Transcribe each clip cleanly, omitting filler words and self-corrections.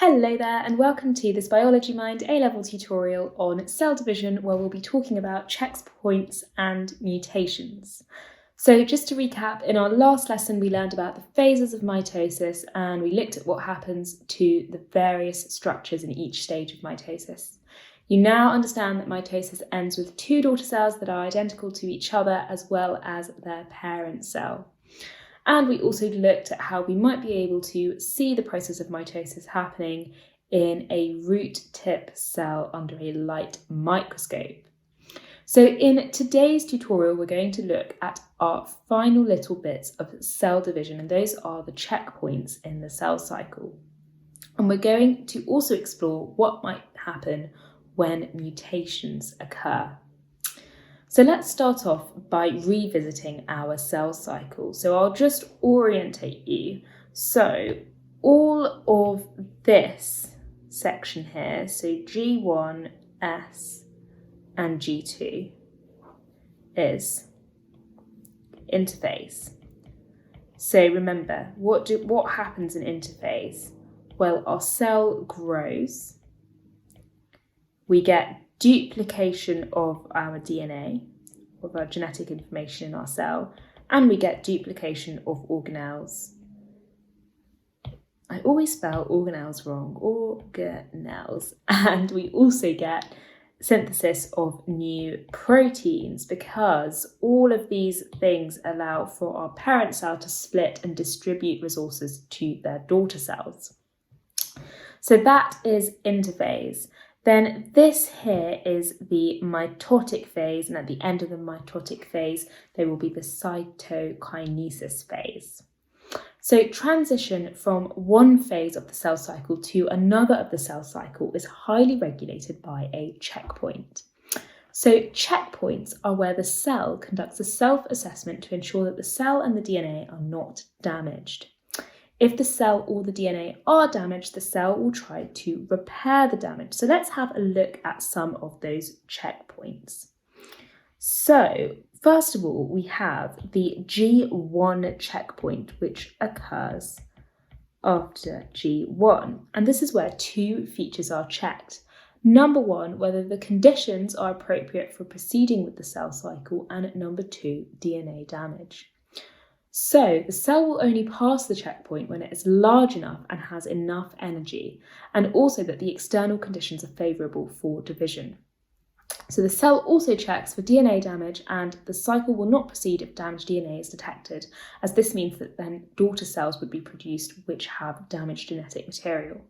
Hello there and welcome to this Biology Mind A-Level tutorial on cell division, where we'll be talking about checkpoints and mutations. So just to recap, in our last lesson we learned about the phases of mitosis and we looked at what happens to the various structures in each stage of mitosis. You now understand that mitosis ends with two daughter cells that are identical to each other as well as their parent cell. And we also looked at how we might be able to see the process of mitosis happening in a root tip cell under a light microscope. So in today's tutorial, we're going to look at our final little bits of cell division, and those are the checkpoints in the cell cycle. And we're going to also explore what might happen when mutations occur. So let's start off by revisiting our cell cycle. So I'll just orientate you. So all of this section here, so G1, S, and G2 is interphase. So remember, what happens in interphase? Well, our cell grows, we get duplication of our DNA, of our genetic information in our cell, and we get duplication of organelles. I always spell organelles wrong, organelles. And we also get synthesis of new proteins, because all of these things allow for our parent cell to split and distribute resources to their daughter cells. So that is interphase. Then this here is the mitotic phase, and at the end of the mitotic phase, there will be the cytokinesis phase. So transition from one phase of the cell cycle to another of the cell cycle is highly regulated by a checkpoint. So checkpoints are where the cell conducts a self-assessment to ensure that the cell and the DNA are not damaged. If the cell or the DNA are damaged, the cell will try to repair the damage. So let's have a look at some of those checkpoints. So first of all, we have the G1 checkpoint, which occurs after G1. And this is where two features are checked. Number one, whether the conditions are appropriate for proceeding with the cell cycle, and number two, DNA damage. So the cell will only pass the checkpoint when it is large enough and has enough energy, and also that the external conditions are favourable for division. So the cell also checks for DNA damage, and the cycle will not proceed if damaged DNA is detected, as this means that then daughter cells would be produced which have damaged genetic material.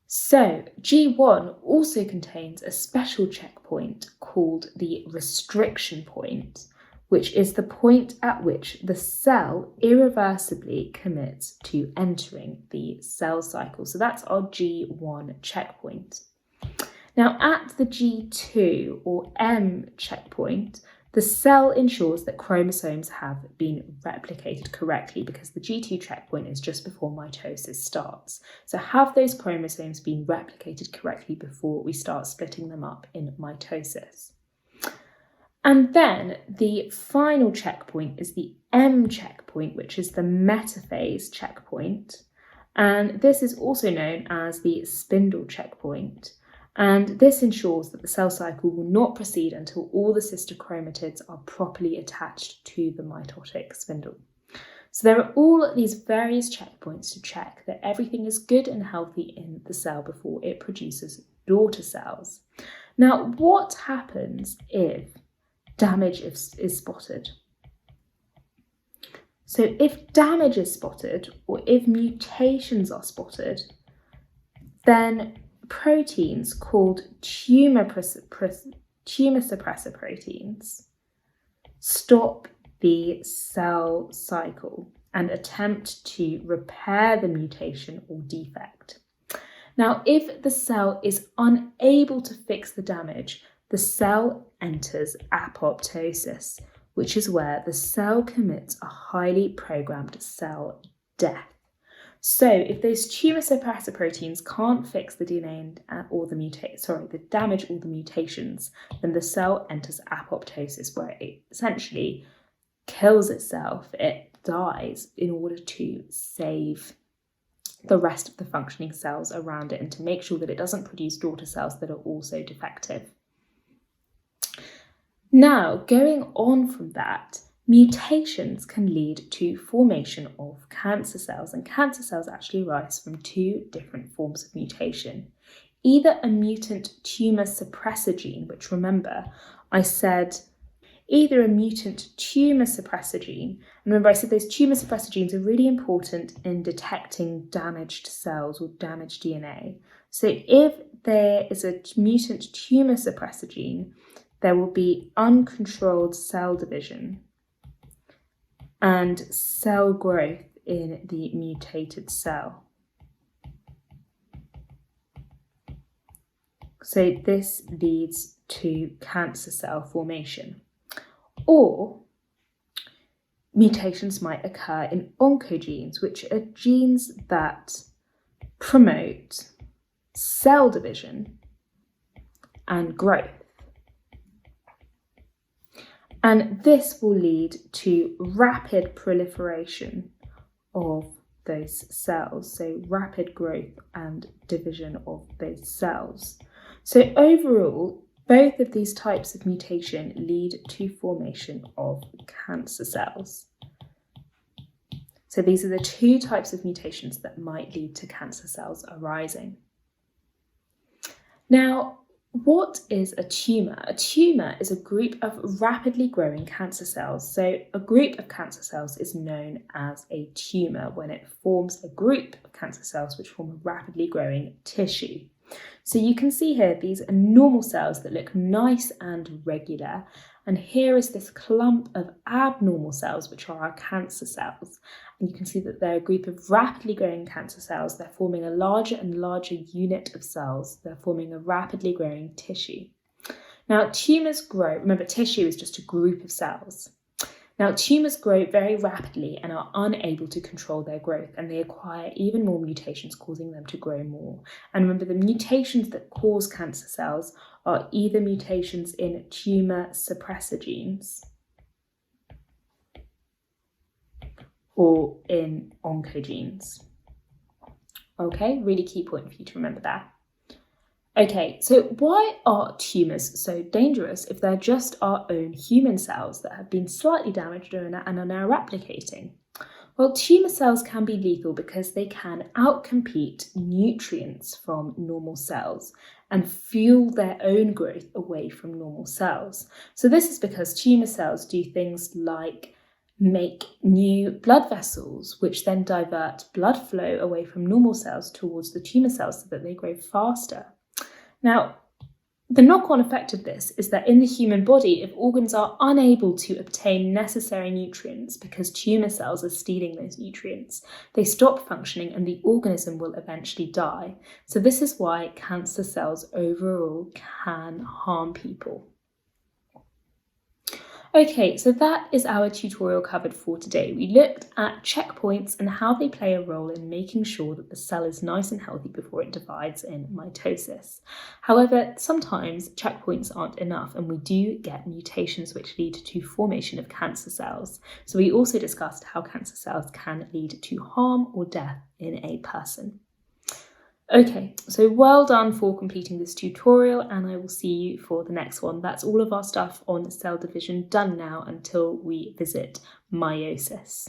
So G1 also contains a special checkpoint called the restriction point, which is the point at which the cell irreversibly commits to entering the cell cycle. So that's our G1 checkpoint. Now at the G2 or M checkpoint, the cell ensures that chromosomes have been replicated correctly, because the G2 checkpoint is just before mitosis starts. So have those chromosomes been replicated correctly before we start splitting them up in mitosis? And then the final checkpoint is the M checkpoint, which is the metaphase checkpoint. And this is also known as the spindle checkpoint. And this ensures that the cell cycle will not proceed until all the sister chromatids are properly attached to the mitotic spindle. So there are all these various checkpoints to check that everything is good and healthy in the cell before it produces daughter cells. Now, what happens if damage is spotted? So if damage is spotted, or if mutations are spotted, then proteins called tumour suppressor proteins stop the cell cycle and attempt to repair the mutation or defect. Now, if the cell is unable to fix the damage, the cell enters apoptosis, which is where the cell commits a highly programmed cell death. So if those tumour suppressor proteins can't fix the DNA or the damage or the mutations, then the cell enters apoptosis, where it essentially kills itself. It dies in order to save the rest of the functioning cells around it and to make sure that it doesn't produce daughter cells that are also defective. Now, going on from that, mutations can lead to formation of cancer cells, and cancer cells actually arise from two different forms of mutation. Either a mutant tumour suppressor gene, which remember I said either a mutant tumour suppressor gene, and remember I said those tumour suppressor genes are really important in detecting damaged cells or damaged DNA. So if there is a mutant tumour suppressor gene, there will be uncontrolled cell division and cell growth in the mutated cell. So this leads to cancer cell formation. Or mutations might occur in oncogenes, which are genes that promote cell division and growth. And this will lead to rapid proliferation of those cells, so rapid growth and division of those cells. So overall, both of these types of mutation lead to formation of cancer cells. So these are the two types of mutations that might lead to cancer cells arising. Now, what is a tumour? A tumour is a group of rapidly growing cancer cells. So a group of cancer cells is known as a tumour when it forms a group of cancer cells which form a rapidly growing tissue. So you can see here these are normal cells that look nice and regular, and here is this clump of abnormal cells which are our cancer cells. And you can see that they're a group of rapidly growing cancer cells. They're forming a larger and larger unit of cells. They're forming a rapidly growing tissue. Now tumours grow, remember tissue is just a group of cells. Now tumours grow very rapidly and are unable to control their growth, and they acquire even more mutations, causing them to grow more. And remember, the mutations that cause cancer cells are either mutations in tumour suppressor genes or in oncogenes. Okay, really key point for you to remember that. Okay, so why are tumours so dangerous if they're just our own human cells that have been slightly damaged and are now replicating? Well, tumour cells can be lethal because they can outcompete nutrients from normal cells and fuel their own growth away from normal cells. So this is because tumour cells do things like make new blood vessels, which then divert blood flow away from normal cells towards the tumour cells so that they grow faster. Now, the knock-on effect of this is that in the human body, if organs are unable to obtain necessary nutrients because tumour cells are stealing those nutrients, they stop functioning and the organism will eventually die. So this is why cancer cells overall can harm people. Okay, so that is our tutorial covered for today. We looked at checkpoints and how they play a role in making sure that the cell is nice and healthy before it divides in mitosis. However, sometimes checkpoints aren't enough and we do get mutations which lead to formation of cancer cells. So we also discussed how cancer cells can lead to harm or death in a person. Okay, so well done for completing this tutorial, and I will see you for the next one. That's all of our stuff on cell division done now until we visit meiosis.